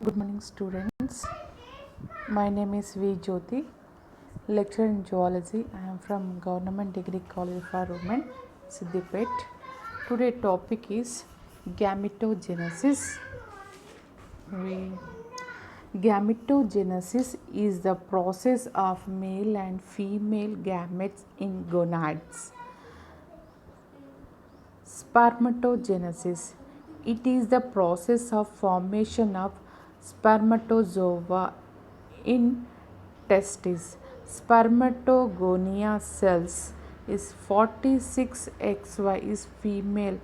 Good morning, students. My name is V. Jyoti, lecturer in zoology. I am from Government Degree College for Women, Siddipet. Today topic is gametogenesis. We- Gametogenesis is the process of male and female gametes in gonads. Spermatogenesis. It is the process of formation of spermatozoa in testes. Spermatogonia cells is 46XY is female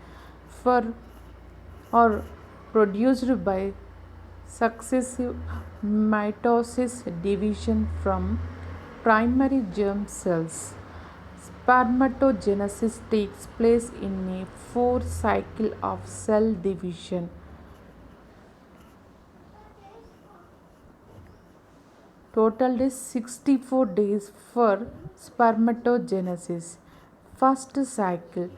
for or produced by successive mitosis division from primary germ cells. Spermatogenesis takes place in a 4 cycle of cell division. Total is 64 days for spermatogenesis. First cycle,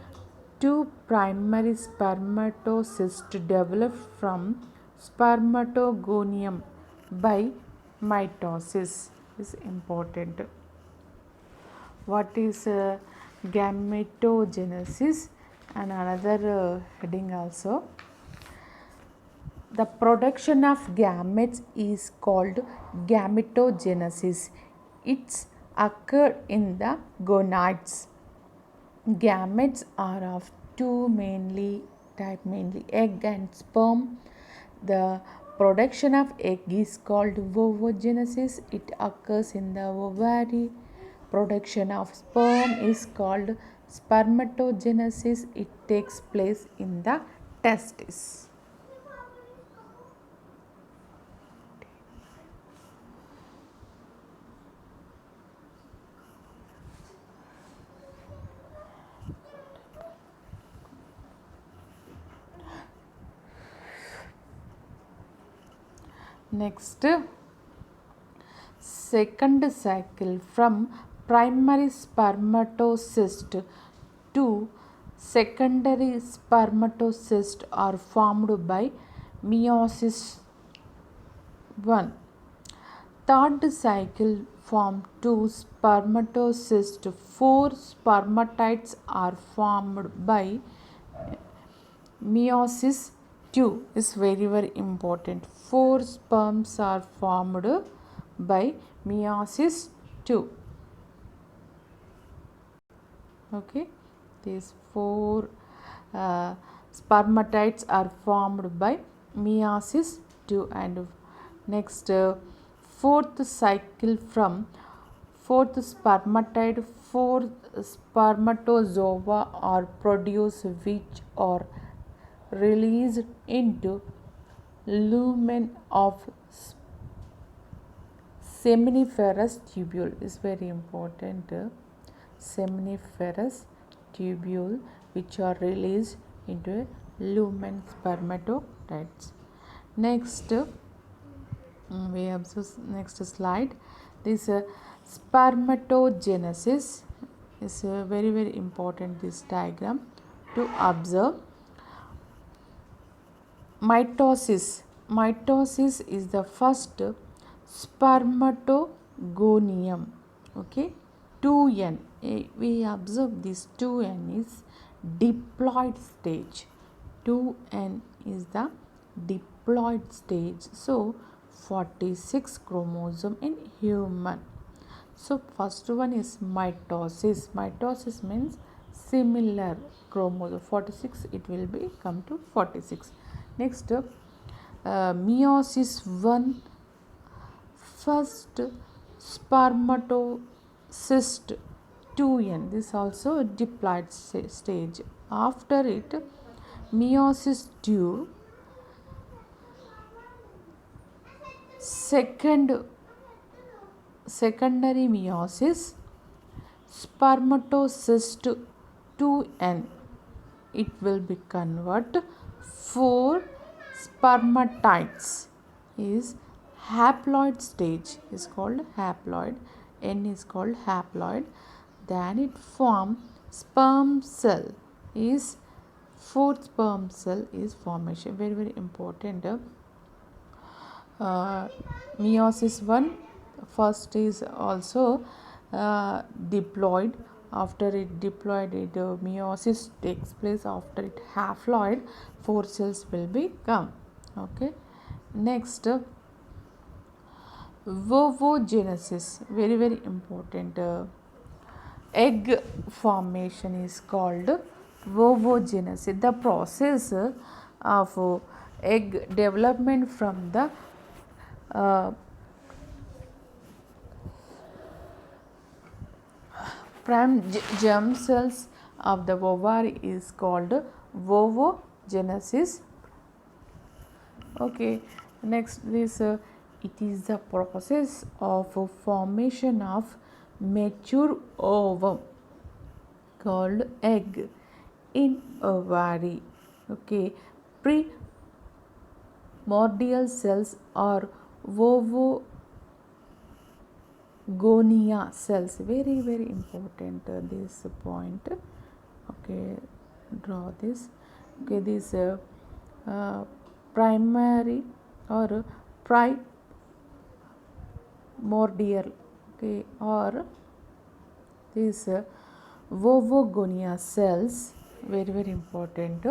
two primary spermatocysts develop from spermatogonium by mitosis is important. What is gametogenesis? And another heading also. The production of gametes is called gametogenesis. It's occurred in the gonads. Gametes are of two mainly egg and sperm. The production of egg is called ovogenesis. It occurs in the ovary. Production of sperm is called spermatogenesis. It takes place in the testes. Next, second cycle from primary spermatocyst to secondary spermatocyst are formed by meiosis 1. Third cycle form 2 spermatocyst. 4 spermatids are formed by meiosis 2 is very important. 4 sperms are formed by meiosis 2. Okay, these 4 spermatids are formed by meiosis 2. And next, fourth cycle from fourth spermatid, 4 spermatozoa are produced which are released into lumen of seminiferous tubule is very important. Seminiferous tubule which are released into lumen spermatocytes. Next, we observe next slide. This spermatogenesis is very important, this diagram to observe. Mitosis is the first spermatogonium. Okay, 2n, we observe this 2n is diploid stage. 2n is the diploid stage. So 46 chromosome in human. So first one is mitosis. Mitosis means similar chromosome. 46 it will be come to 46. Next, meiosis 1, first spermatocyst 2n. This also diploid stage. After it, meiosis 2, secondary meiosis, spermatocyst 2n. It will be convert 4 spermatids is haploid stage is called haploid. N is called haploid. Then it form sperm cell is 4th sperm cell is formation. Very important. uh, meiosis 1 first is also diploid. After it diploid, meiosis takes place. After it haploid, 4 cells will become. Okay, next, ovogenesis, very very important. Egg formation is called ovogenesis. The process of egg development from the uh, prime germ cells of the ovary is called ovogenesis. Okay, next this it is the process of formation of mature ovum called egg in ovary. Okay, primordial cells or ovogonia cells, very very important this point. Okay, draw this. Okay, this uh, primary or primordial, okay, or these ovogonia cells, very very important.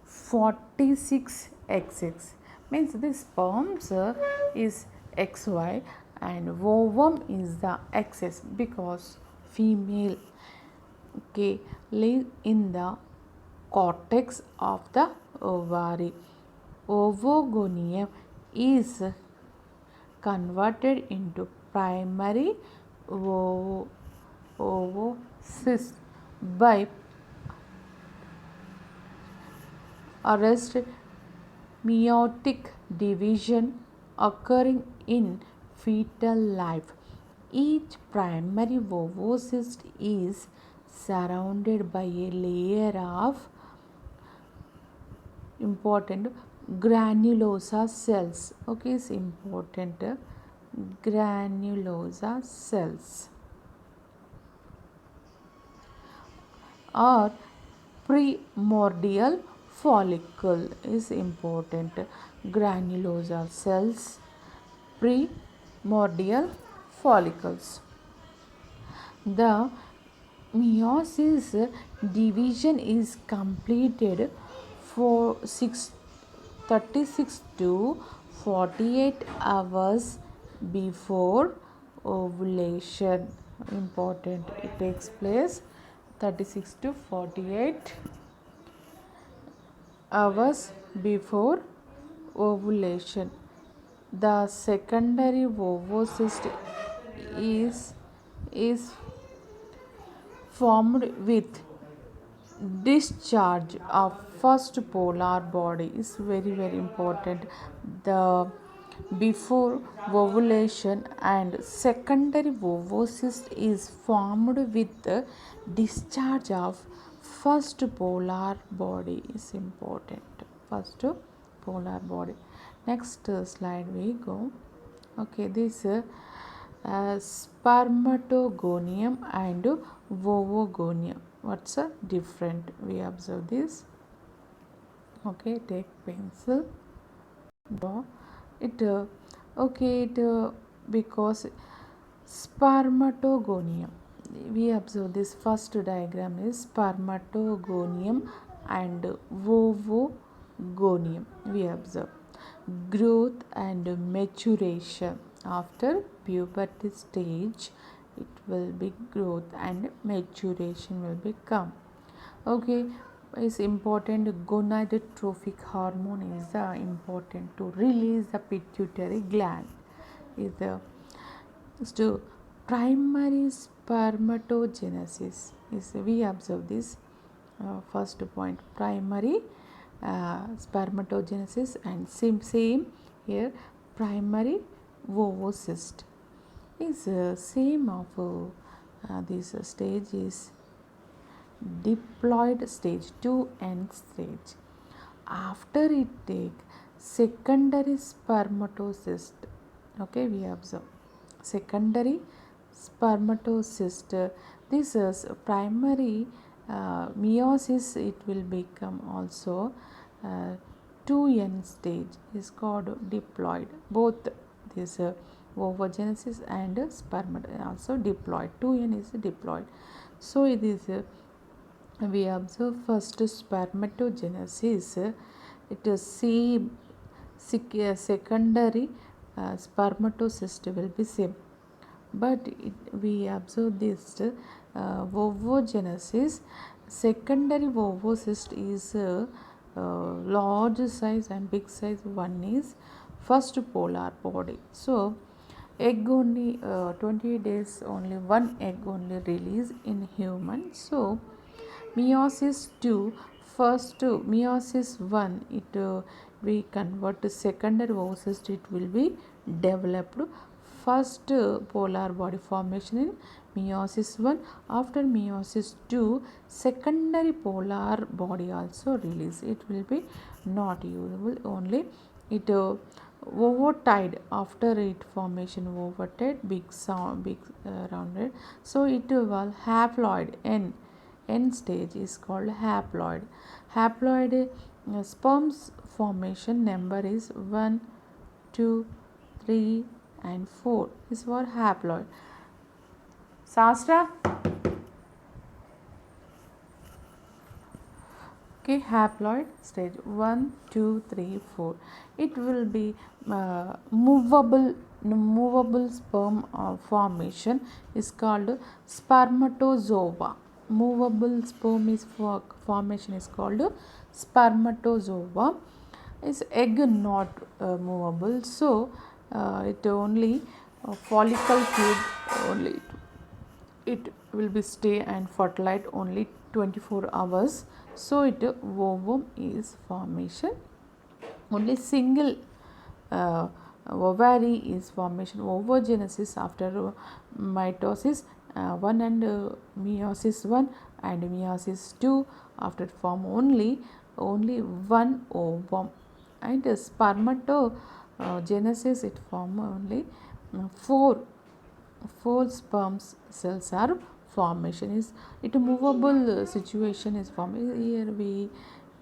46 XX means the sperms is XY and ovum is the XX because female, okay, live in the cortex of the ovary. Ovogonium is converted into primary oocyst by arrest meiotic division occurring in fetal life. Each primary oocyst is surrounded by a layer of important granulosa cells. Okay, is important granulosa cells or primordial follicle is important. Granulosa cells, primordial follicles. The meiosis division is completed for 36 to 48 hours before ovulation. Important, it takes place 36 to 48 hours before ovulation. The secondary oocyst is formed with discharge of first polar body is very very important. The before ovulation and secondary oocyst is formed with the discharge of first polar body is important. First polar body. Next slide we go. Okay, this spermatogonium and ovogonium. What's a different? We observe this. Okay, take pencil, draw it. Okay, it because spermatogonium. We observe this first diagram is spermatogonium and ovogonium. We observe growth and maturation. After puberty stage, it will be growth and maturation will become. Okay, is important. Gonadotrophic hormone is important to release the pituitary gland. Is the so primary spermatogenesis is we observe this first point, primary spermatogenesis, and same here primary oocyst is same of this stage is diploid stage, 2N stage. After it take secondary spermatocyst. Okay, we observe secondary spermatocyst. This is primary meiosis. It will become also 2n stage is called diploid. Both this ovogenesis and spermatogenesis also diploid. 2n is diploid. So it is we observe first spermatogenesis. It is secondary spermatocyst will be same, but we observe this ovogenesis. Secondary ovocyst is large size and big size. One is first polar body. So egg only 20 days only one egg only release in human. So meiosis 2, first meiosis 1, it we convert to secondary oocyst, it will be developed. First polar body formation in meiosis 1. After meiosis 2, secondary polar body also release. It will be not usable, only it ovotide. After it formation ovotide, big sound, big rounded. So it will haploid. N stage is called haploid. Haploid sperms formation number is 1, 2, 3 and 4 is for haploid. Sastra? Okay, haploid stage 1, 2, 3, 4. It will be movable sperm formation is called spermatozoa. Movable sperm is formation is called spermatozoa. Is egg not movable, so it only follicle tube only. It will be stay and fertilize only 24 hours. So it ovum is formation. Only single ovary is formation. Ovogenesis after mitosis 1 and meiosis 1 and meiosis 2, after form only one ovum. And spermatogenesis it form only four sperms cells are formation. Is it movable situation is formed. Here we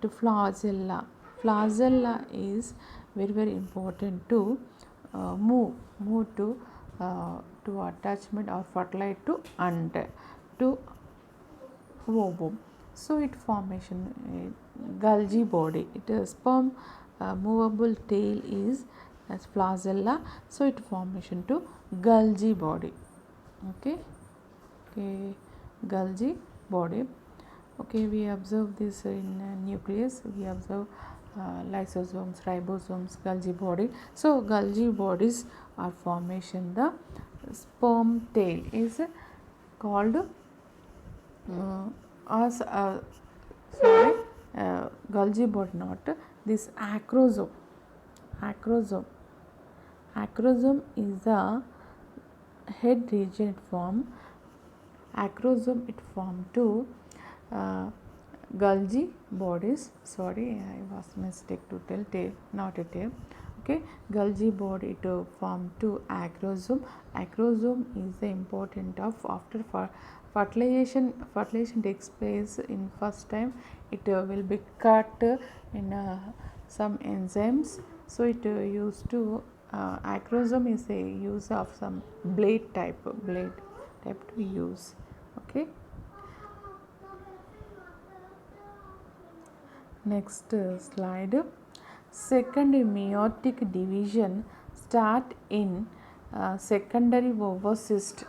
to flagella. Flagella is very important to move to attachment or fertilize to under to ovum. So it formation Golgi body. It is sperm movable tail is as flagella. So it formation to Golgi body. Okay, Golgi body. Okay, we observe this in nucleus. We observe lysosomes, ribosomes, Golgi body. So Golgi bodies are formation. The sperm tail is called as Golgi body, not this acrosome. Acrosome is the head region. It form acrosome. It form to Golgi bodies. Sorry, I was mistake to tell tail, not a tail. Okay, Golgi body to form to acrosome. Acrosome is the important of after fertilization takes place in first time. It will be cut in some enzymes. So it used to acrosome is a use of some blade type to use. Okay. Next slide. Second meiotic division start in secondary ovocyst.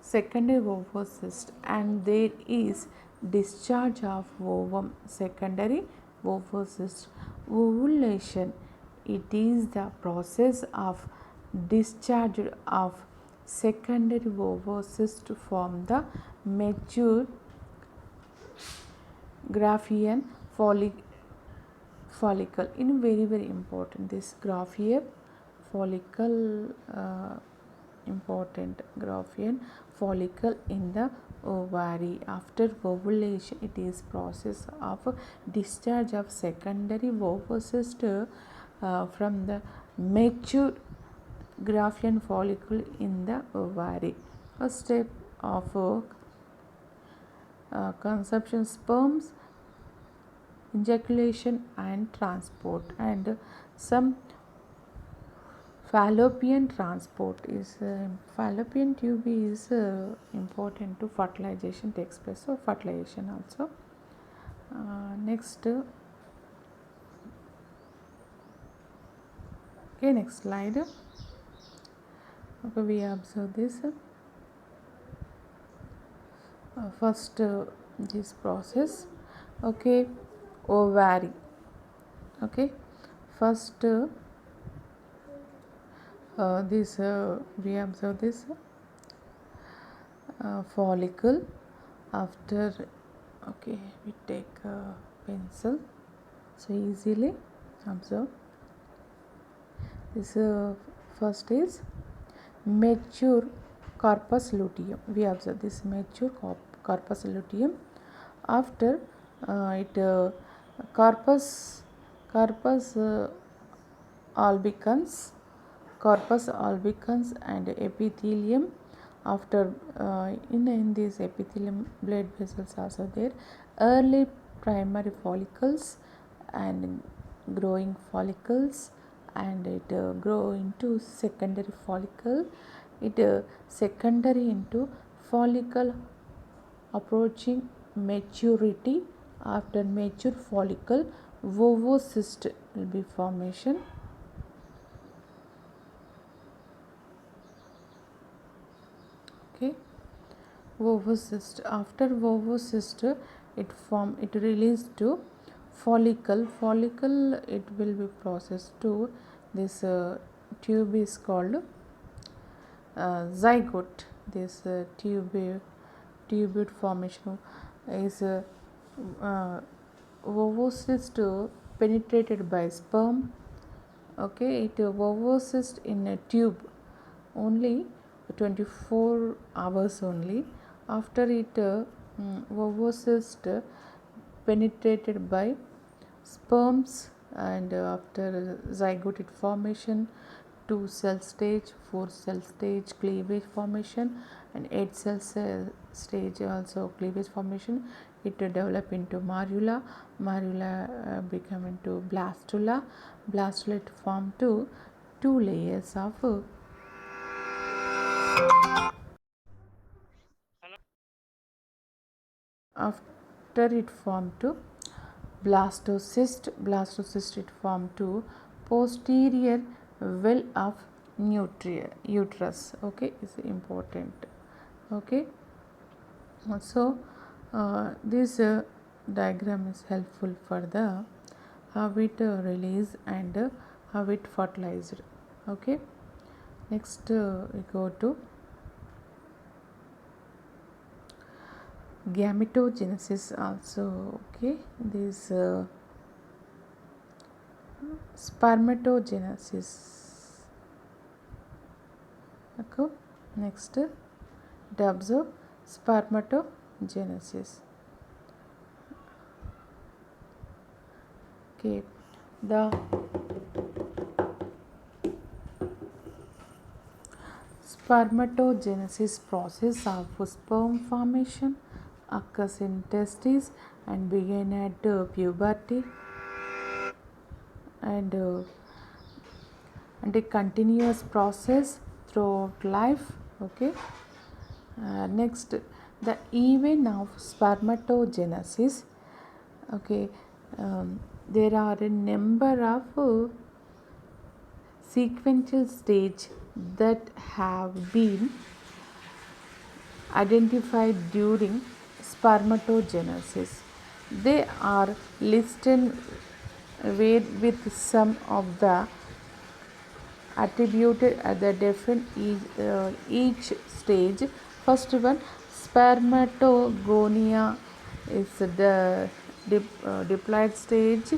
Secondary ovocyst, and there is discharge of ovum. Secondary ovocyst. Ovulation, it is the process of discharge of secondary ovocyst from the mature Graafian follicle. In very important, this Graafian follicle important. Graafian follicle in the ovary. After ovulation, it is process of discharge of secondary ovocyst from the mature Graafian follicle in the ovary. First step of consumption, sperms, ejaculation and transport, and some fallopian transport is fallopian tube is important to fertilization takes place, so fertilization also. Next okay, next slide. Okay, we observe this first this process. Okay, ovary. Okay, first this we observe this follicle. After, okay, we take a pencil, so easily observe this. First is mature corpus luteum. We observe this mature corpus luteum. After it corpus albicans and epithelium. After in this epithelium, blood vessels also there. Early primary follicles and growing follicles, and it grow into secondary follicle. It secondary into follicle approaching maturity. After mature follicle, ovocyst will be formation. Okay, ovocyst. After ovocyst, it released to follicle. It will be processed to this tube is called zygote. This tubute formation is ovocyst penetrated by sperm. Okay, it ovocyst in a tube only 24 hours only. After it ovocyst penetrated by sperms, and after zygote formation, 2 cell stage, 4 cell stage cleavage formation, and 8 cell stage also cleavage formation. It develop into morula become into blastula. Blastula it form to 2 layers of after it form to blastocyst. It form to posterior well of uterus. Okay, is important. Okay, so this diagram is helpful for the how it release and how it fertilized. Okay, next we go to gametogenesis also. Okay, this spermatogenesis. Okay, next observe spermatogenesis. Okay, the spermatogenesis process of sperm formation occurs in testes and begin at puberty, and a continuous process throughout life. Okay, next, the event of spermatogenesis. Okay, there are a number of sequential stages that have been identified during spermatogenesis. They are listed with some of the attributed at the different each stage. First one, spermatogonia is the diploid stage.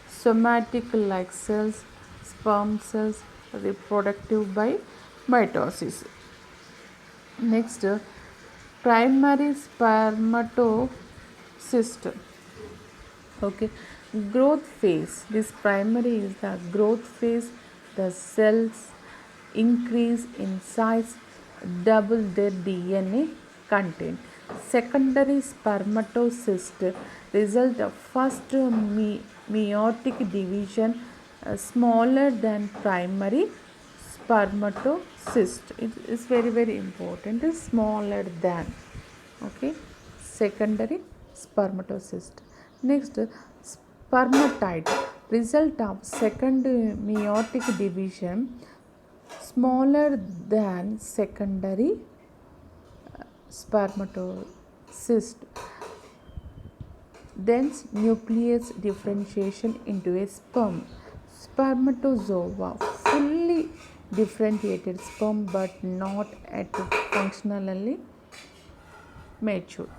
Somatic like cells, sperm cells, reproductive by mitosis. Next, primary spermatocyst. Okay, growth phase. This primary is the growth phase. The cells increase in size, double their DNA content. Secondary spermatocyst result of first meiotic division smaller than primary spermatocyst. It is very very important. Is smaller than. Okay, secondary spermatocyst. Next, spermatite result of second meiotic division smaller than secondary spermatocyst. Dense nucleus differentiation into a sperm. Spermatozoa fully differentiated sperm but not at functionally mature.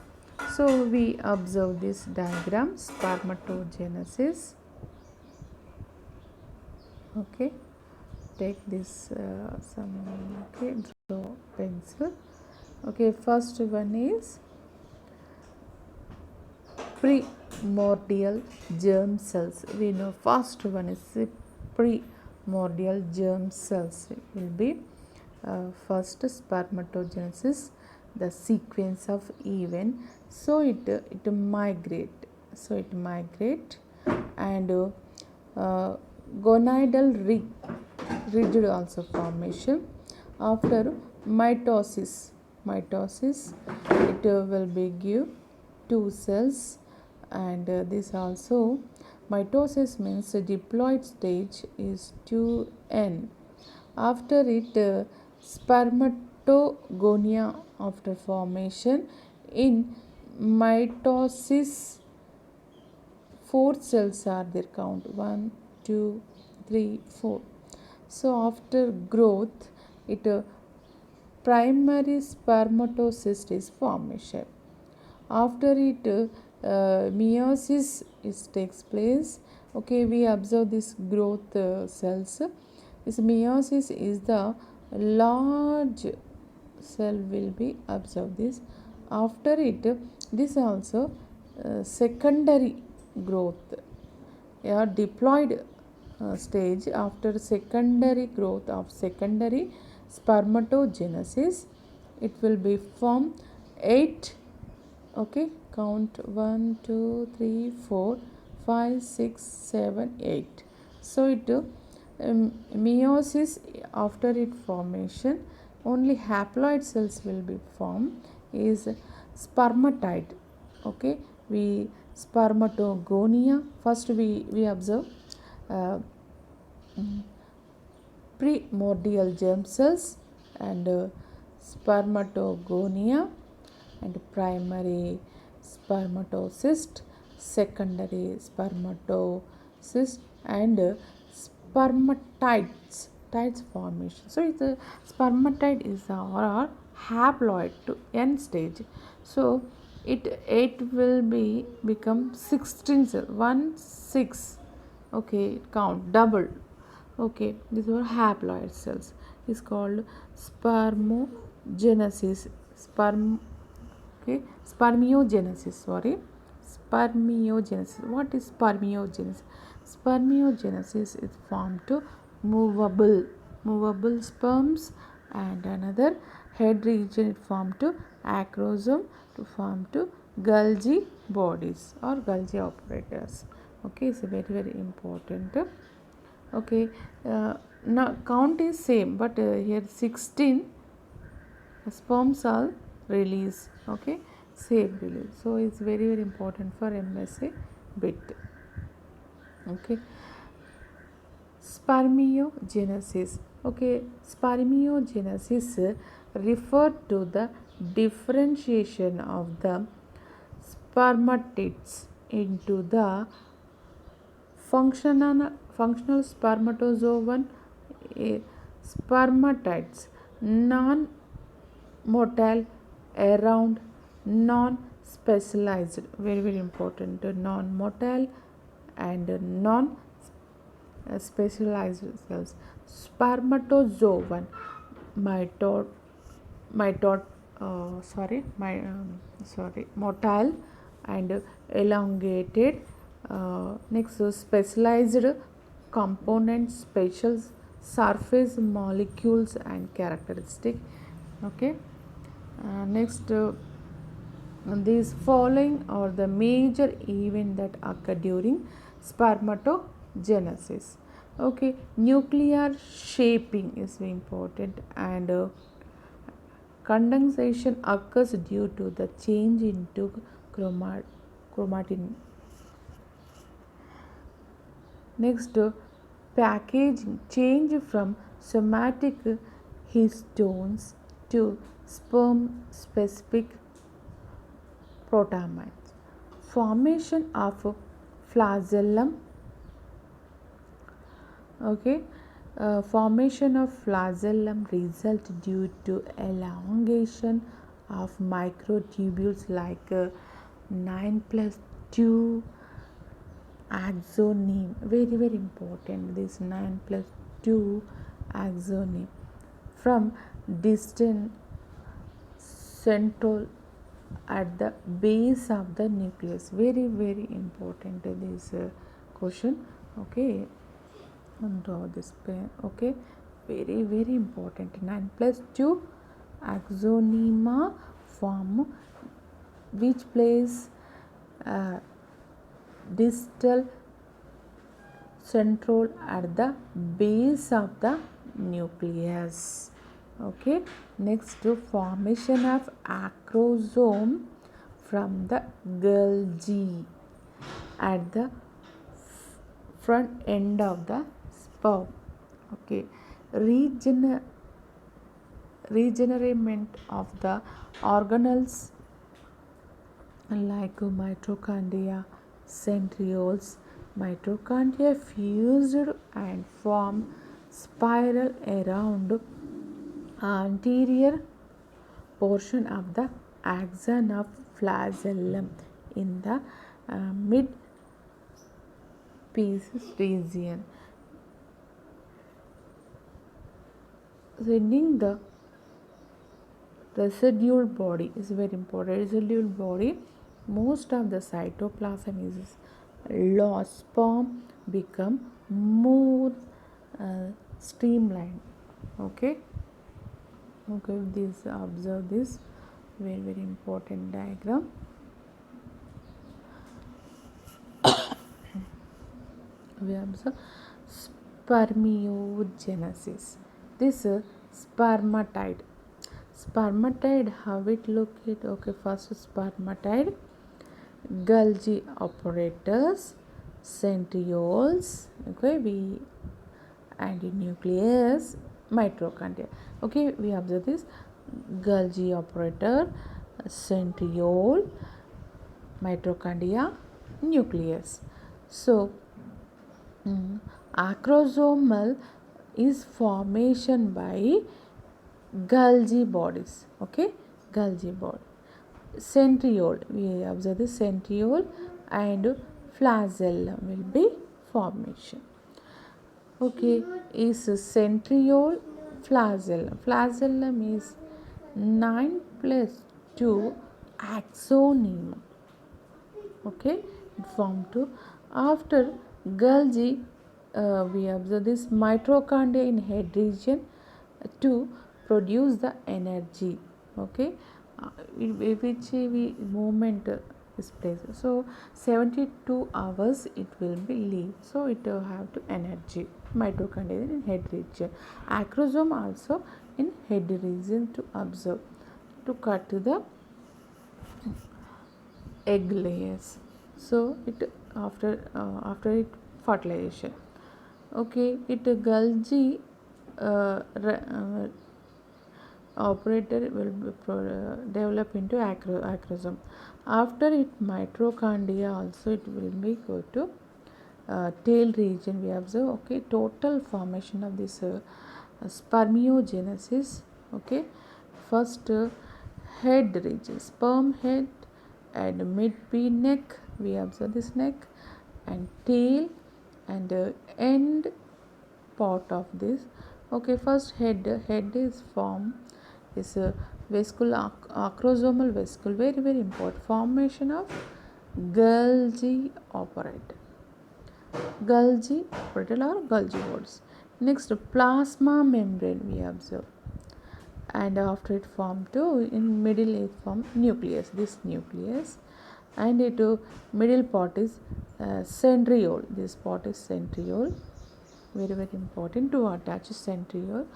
So we observe this diagram, spermatogenesis. Okay, take this some okay, draw pencil. Okay, first one is primordial germ cells. We know first one is primordial germ cells. It will be first spermatogenesis, the sequence of event. So it migrate and gonadal rigid also formation. After mitosis it will be give two cells, and this also mitosis means diploid stage is 2n. After it spermatogonia after formation. In mitosis 4 cells are there, count 1 2 3 4. So after growth it primary spermatocyst is formation. After it meiosis takes place. Okay, we observe this growth cells. This meiosis is the large cell will be observed this. After it this also secondary growth, diploid stage. After secondary growth of secondary spermatogenesis it will be form 8. Okay, count 1 2 3 4 5 6 7 8. So it meiosis, after it formation only haploid cells will be formed, is spermatite. Okay, we spermatogonia first we observe primordial germ cells and spermatogonia and primary spermatocyst, secondary spermatocyst and spermatides formation. So the spermatide is or haploid to n stage. So it will become 16 cell 1 6. Okay, count double. Okay, these are haploid cells. Is called spermatogenesis. Spermiogenesis. What is spermiogenesis? Spermiogenesis is formed to movable sperms, and another head region formed to acrosome to form to Golgi bodies or Golgi operators. Okay, it's very very important. Okay, now count is same, but here 16 sperms are released. Okay, same release. So it's very very important for MSc bit. Okay, spermiogenesis. Okay, spermiogenesis refer to the differentiation of the spermatids into the functional spermatozoan spermatids, non-motile, around non-specialized. Very very important. Non-motile and non-specialized cells. Spermatozoan motile and elongated. Next, specialized components, special surface molecules and characteristic. Okay, next These following are the major events that occur during spermatogenesis. Okay, nuclear shaping is very important, and condensation occurs due to the change into chromatin. Next, packaging change from somatic histones to sperm specific protamides. Formation of flagellum. Okay, formation of flagellum result due to elongation of microtubules like 9 plus 2 axoneme. Very important, this 9 plus 2 axoneme from distant central at the base of the nucleus. Very important this question. Okay, and draw this pen. Okay, very important. 9 plus 2 axonema form which place distal central at the base of the nucleus. Okay, next to formation of acrosome from the Golgi at the front end of the sperm. Okay, regeneration of the organelles like mitochondria, centrioles. Mitochondria fused and form spiral around anterior portion of the axon of flagellum in the mid pieces region, sending the residual body is very important. Residual body, most of the cytoplasm is lost. Sperm become more streamlined. Okay, this observe this very important diagram. We observe spermiogenesis. This is spermatide. Spermatide, how it locate? Okay, first spermatide, Golgi apparatus, centrioles, okay, and nucleus, mitochondria. Okay, we observe this Golgi apparatus, centriole, mitochondria, nucleus. So acrosomal is formation by Golgi bodies. Okay, Golgi body. Centriole, we observe the centriole, and flagellum will be formation. Okay, is centriole, flagellum. Flagellum is 9 plus 2 axonema. Okay, form 2. After Golgi, we observe this mitochondria in head region to produce the energy. Okay, which movement is placed. So 72 hours it will be leave. So it have to energy. Mitochondria in head region. Acrosome also in head region to observe, to cut the egg layers. So it after it fertilization. Okay, it Golgi operator will be develop into acrosome. After it mitochondria also it will be go to tail region. We observe. Okay, total formation of this spermiogenesis. Okay, first head region, sperm head and mid-pea neck. We observe this neck and tail and end part of this. Okay, first head is formed is a vesicle, acrosomal vesicle. Very important. Formation of Golgi operator. Golgi operator or Golgi boards. Next, plasma membrane we observe. and after it form to in middle it form nucleus, this nucleus, and it middle part is centriole. This part is centriole, very very important to attach centriole.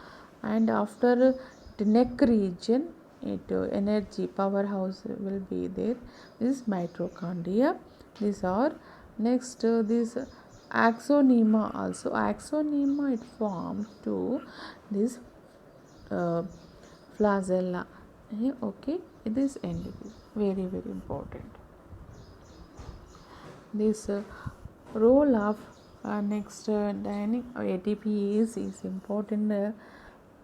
And after the neck region, it energy powerhouse will be there. This is mitochondria. These are next this axonema. Also axonema, it formed to this uh, flagella. Okay, it is end, very very important. This role of next dynamic ATP is important.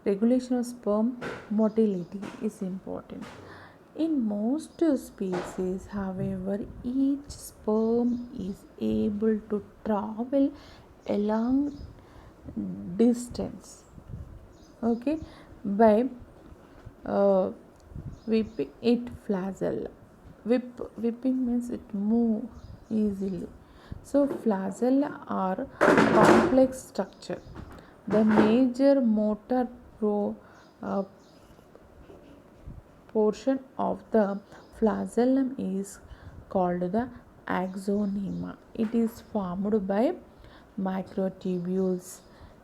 Regulation of sperm motility is important. In most species, however, each sperm is able to travel a long distance, okay, by uh, whipping it flagella. Whipping means it move easily. So flagella are complex structure. The major motor uh, portion of the flagellum is called the axonema. It is formed by microtubules.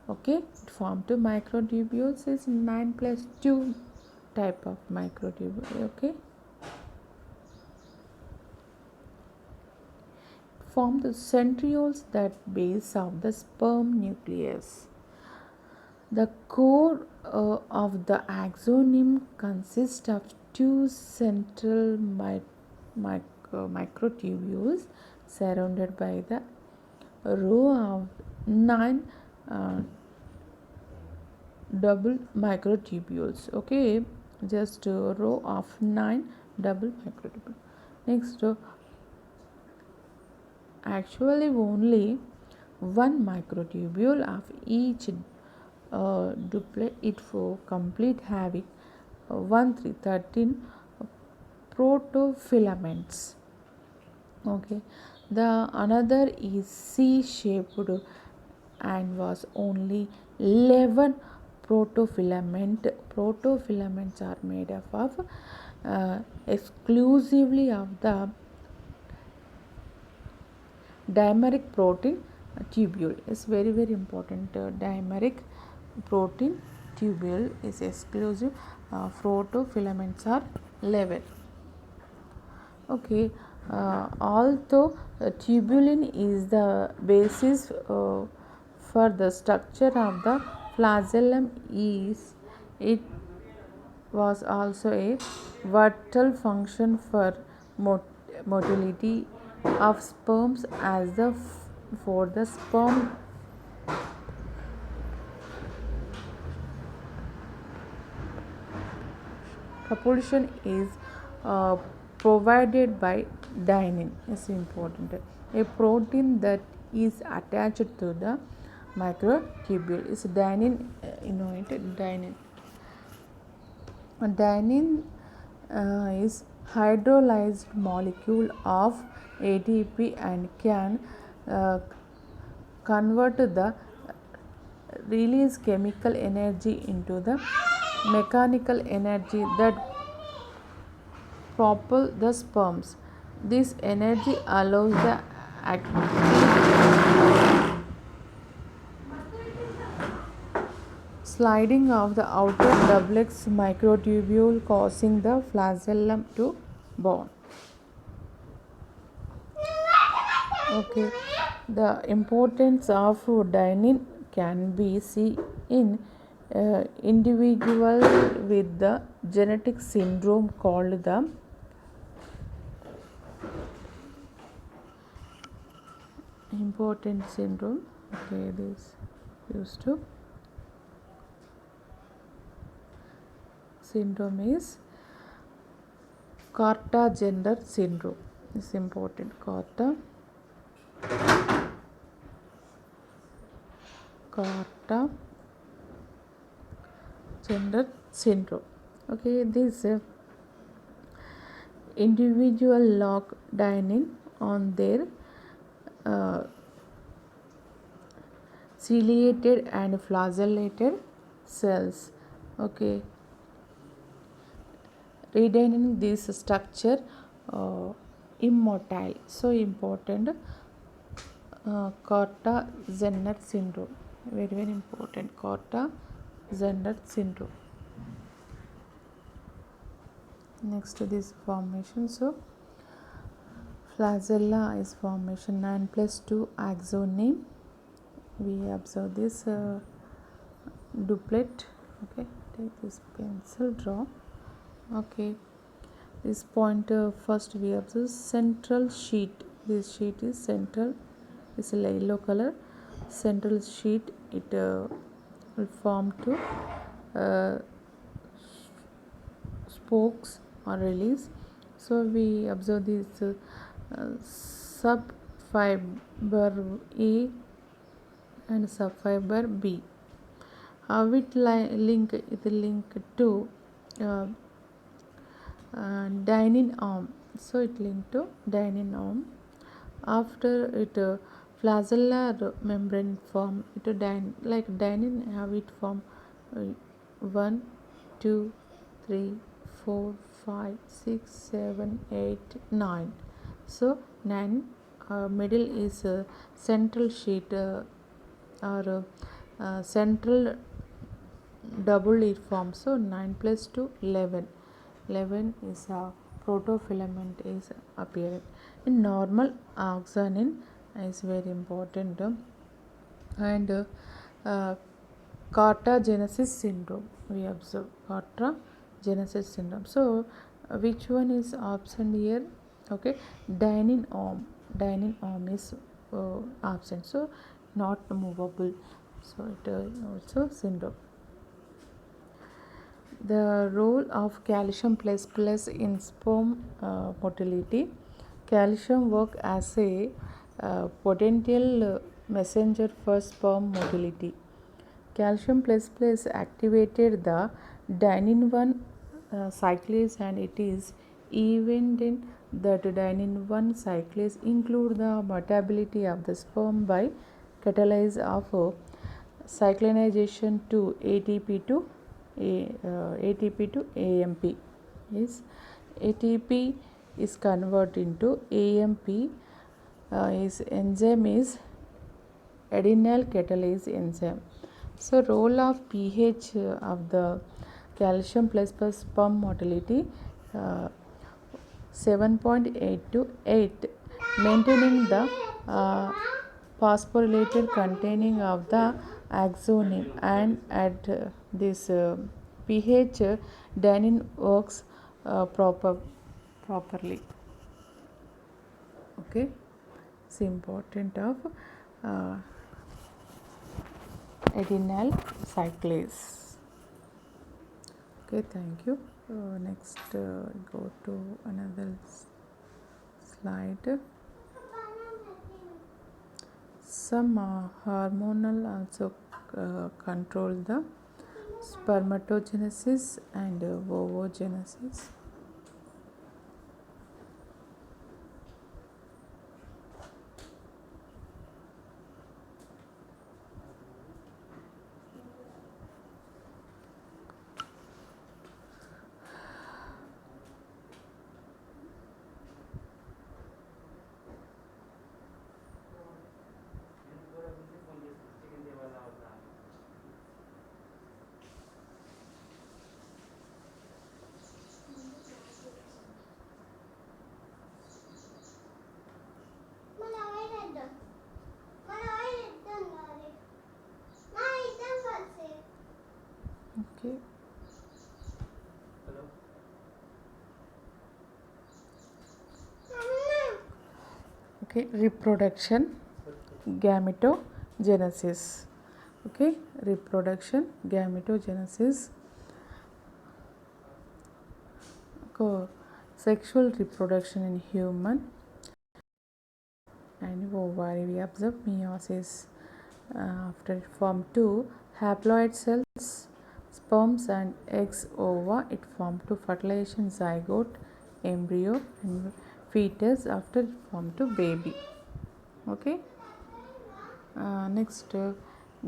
Okay, it formed to microtubules is 9+2 type of microtubule. Okay, form the centrioles, that base of the sperm nucleus. The core of the axoneme consists of two central microtubules surrounded by the row of 9 uh, double microtubules. Okay, just a row of 9 double microtubules. Next, actually only one microtubule of each duplicate it for complete having 13 protofilaments. Okay, the another is C-shaped and was only 11 protofilament. Protofilaments are made up of exclusively of the dimeric protein tubule. Is very very important. Dimeric protein tubule is exclusive. Protofilaments are 11. Okay, although tubulin is the basis for the structure of the flagellum, is it was also a vital function for motility of sperms as the for the sperm propulsion is uh, provided by dynein. Is important, a protein that is attached to the microtubule is dynein. Dynein. Dynein is hydrolyzed molecule of ATP and can convert the release chemical energy into the mechanical energy that propel the sperms. This energy allows the active sliding of the outer duplex microtubule, causing the flagellum to bond. Okay, the importance of dynein can be seen in individual with the genetic syndrome called the important syndrome. Okay, this used to syndrome is Carter gender syndrome. Is important. Carter gender syndrome. Okay, this individual lock dynein on their ciliated and flagellated cells. Okay, retaining this structure immotile. So important. Korta-Zenner syndrome, very important. Korta-Zenner syndrome. Next to this formation, so flagella is formation 9 plus 2 axoneme. We observe this duplet. Okay, take this pencil, draw. Okay, this point first we observe central sheet. This sheet is central, is a yellow color. Central sheet, it will form to spokes or release. So we observe this subfiber A and subfiber B. It link to dynein arm. So it linked to dynein arm. After it flagellar membrane form, it like dynein have it form 1, 2, 3, 4, 5, 6, 7, 8, 9. So 9 middle is central sheet or central double it form. So 9 plus 2, 11. 11 is a protofilament is appearing. In normal oxygen is very important. And Carter-Genesis syndrome we observe. Carter-Genesis syndrome. So which one is absent here? Okay, dynein arm. Dynein arm is absent, so not movable. So it also syndrome. The role of calcium plus in sperm motility. Calcium work as a potential messenger for sperm motility. Calcium plus activated the dynein 1 cyclase, and it is evident that dynein 1 cyclase include the mutability of the sperm by catalysis of cyclinization to ATP to AMP. Is ATP is converted into AMP. Is enzyme is adenyl catalase enzyme. So role of pH of the calcium plus sperm motility 7.8 to 8, maintaining the phosphorylated containing of the axoneme, and at this pH dynein works properly. Okay, it's important of adenyl cyclase. Okay, thank you. Next go to another slide. Some hormonal also control the spermatogenesis and oogenesis. Okay. Okay, reproduction, gametogenesis. Okay, reproduction, gametogenesis. Sexual reproduction in human and ovary. We observe meiosis. After it form 2 haploid cells, sperms and eggs, ova, it form to fertilization, zygote, embryo and fetus. After it form to baby. Okay. Next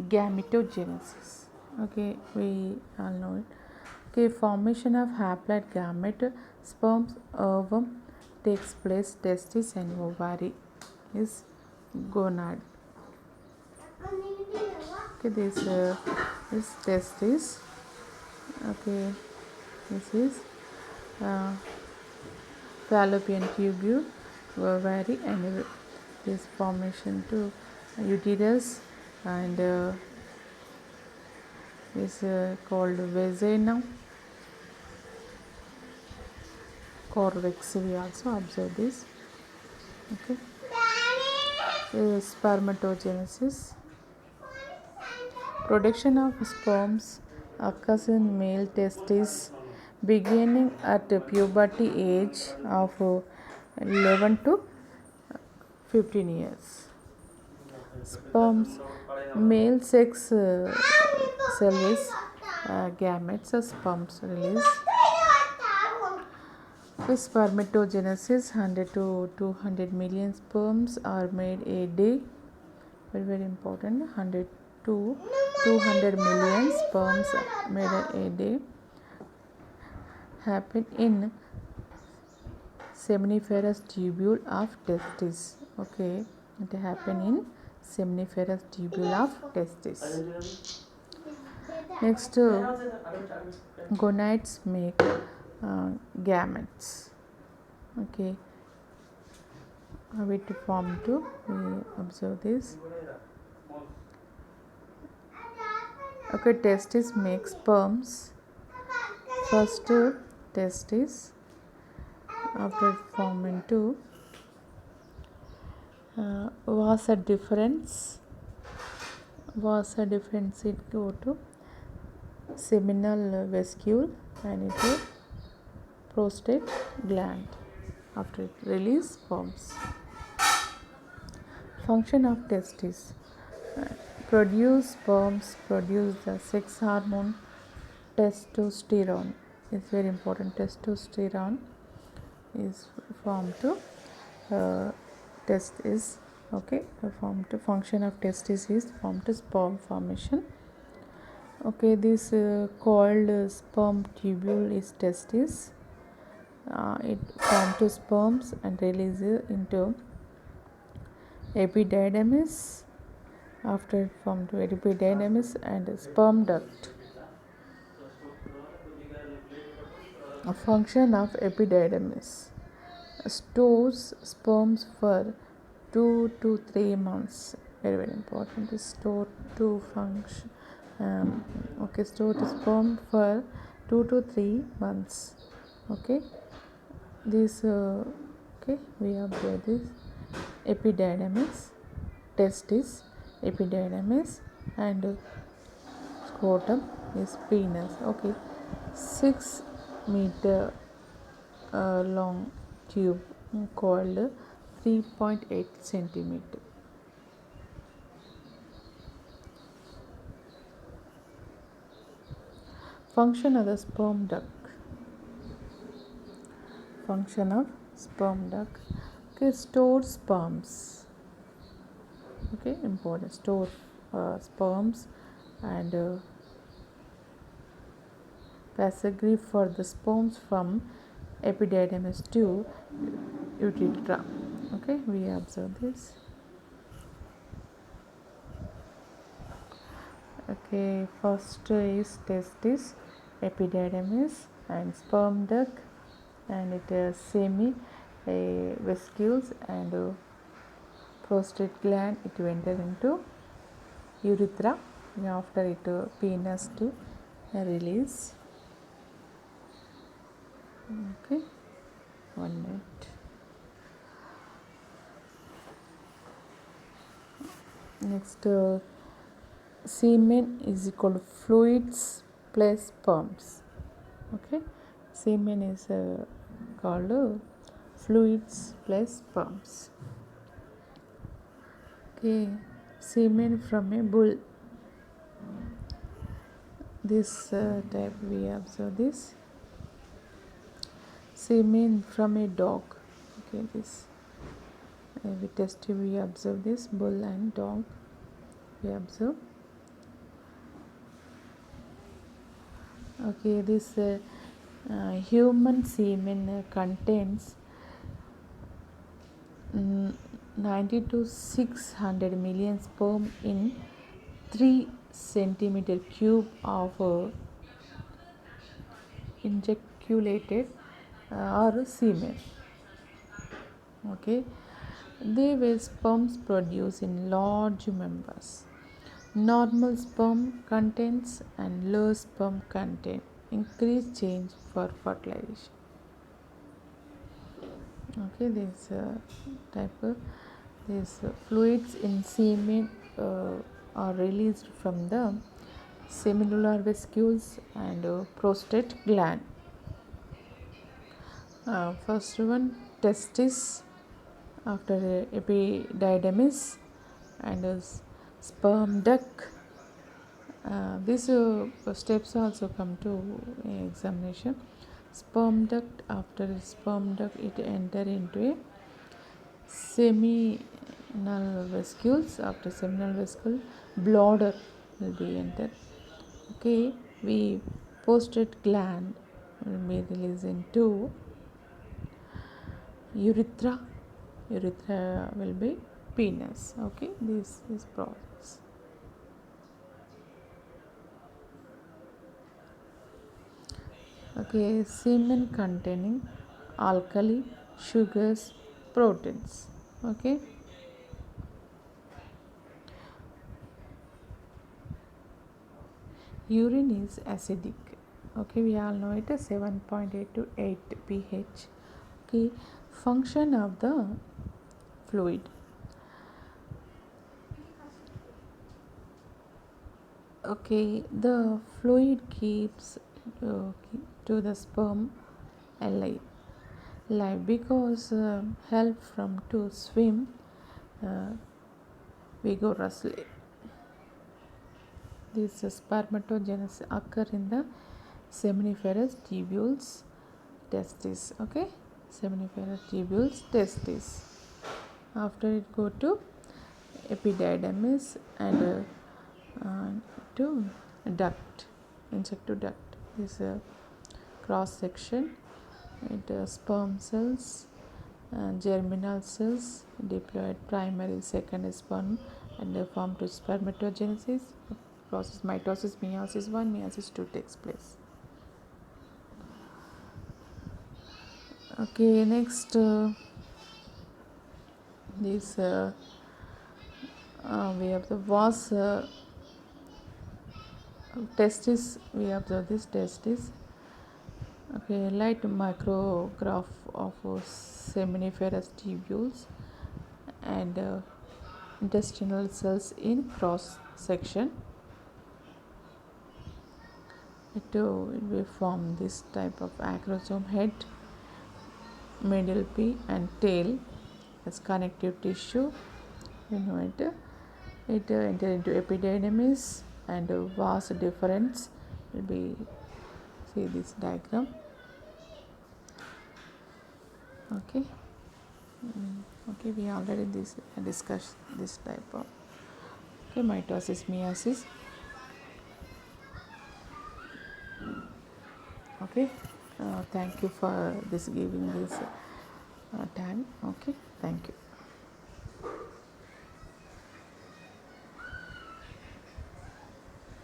gametogenesis. Okay, we all know it. Okay, formation of haploid gamete, sperms, ovum takes place, testis and ovary is gonad. Okay, this is testis. Okay, this is uh, fallopian tubule, ovary, and this formation to uterus, and is called vagina corvix. We also observe this. Okay, spermatogenesis. Production of sperms occurs in male testes beginning at puberty age of 11 to 15 years. Sperms, male sex cell is gametes, sperms release. With spermatogenesis, 100 to 200 million sperms are made a day. Very, very important. 100 to 200 million sperms made a day happen in seminiferous tubule of testis. Okay, it happen in seminiferous tubule of testis. Next, gonads make gametes. Okay, how it form to we observe this. Okay, testis makes sperms. First testis after forming two was a difference it go to seminal vesicule and it is prostate gland after it release sperms. Function of testis produce sperms, produce the sex hormone testosterone. It's very important. Testosterone is formed to test is okay formed to function of testis is formed to sperm formation. Okay, this called sperm tubule is testis. It forms to sperms and releases into epididymis. After it formed to epididymis and sperm duct. A function of epididymis stores sperms for 2 to 3 months. Very, very important. Is store to function. Okay, store to sperm for 2 to 3 months. Okay, this okay, we observe this epididymis, testis, epididymis, and scrotum is penis. Okay, 6 meter long tube called 3.8 centimeter. Function of the sperm duct. Function of sperm duct. Okay, store sperms. Okay, important. Store sperms and passageway for the sperms from epididymis to urethra. Okay, we observe this. Okay, first is testis, epididymis, and sperm duct, and it is semi vesicles and prostate gland. It will enter into urethra. And after it penis to release. Okay, 1 minute. Next, semen is equal to fluids plus sperms. Okay, semen is called fluids plus sperms. Okay, semen from a bull. This type we observe this. Semen from a dog. Okay, this we test. We observe this bull and dog. We observe. Okay, this human semen contains 90 to 600 million sperm in 3 centimeter cube of ejaculated or semen. Okay, they were sperms produced in large members. Normal sperm contents and low sperm content increase change for fertilization. Okay, this type of these fluids in semen are released from the semilunar vesicles and prostate gland. First one, testis, after epididymis, and sperm duct. These steps also come to examination. Sperm duct, after sperm duct it enter into a seminal vesicles. After seminal vesicle, bladder will be entered. Okay, we prostate gland will be released into urethra. Urethra will be penis. Okay, this is process. Okay, semen containing alkali, sugars, proteins. Okay, urine is acidic. Okay, we all know it is 7.8 to 8 pH. Okay, function of the fluid. Okay, the fluid keeps to the sperm alive because help from to swim vigorously. This spermatogenesis occur in the seminiferous tubules testis. Okay, seminiferous tubules testis. After it go to epididymis and to duct, insect to duct. This cross section. It sperm cells, germinal cells diploid, primary, second sperm, and they form to spermatogenesis. Process mitosis, meiosis 1, meiosis 2 takes place. Okay, next this we have the vas testis. We observe this testis. Okay, light micrograph of seminiferous tubules and intestinal cells in cross section. It will form this type of acrosome head, middle P and tail as connective tissue. You know it enter into epididymis and vas deferens will be, see this diagram. Okay, okay, we already discussed this type of, okay, mitosis, meiosis. Okay, thank you for this giving this time. Okay, thank you.